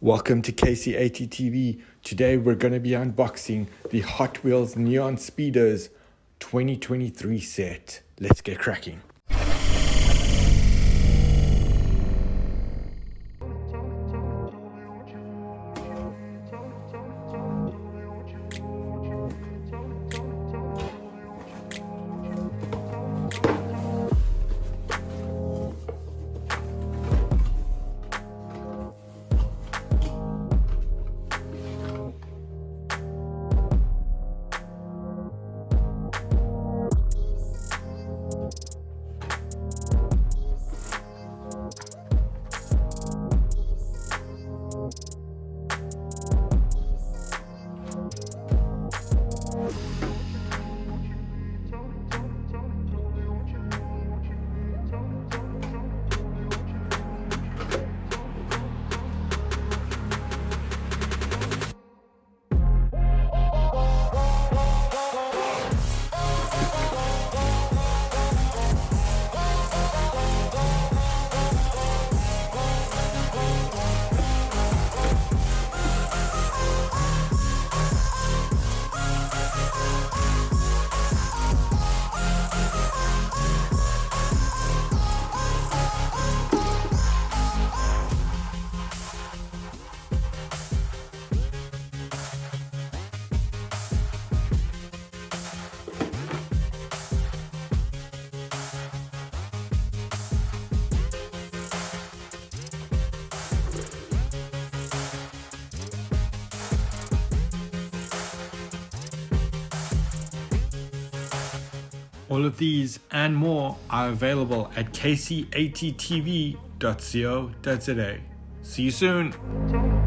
Welcome to KC80 TV. Today we're going to be unboxing the Hot Wheels Neon Speeders 2023 set. Let's get cracking. All of these and more are available at kc80tv.co.za. See you soon.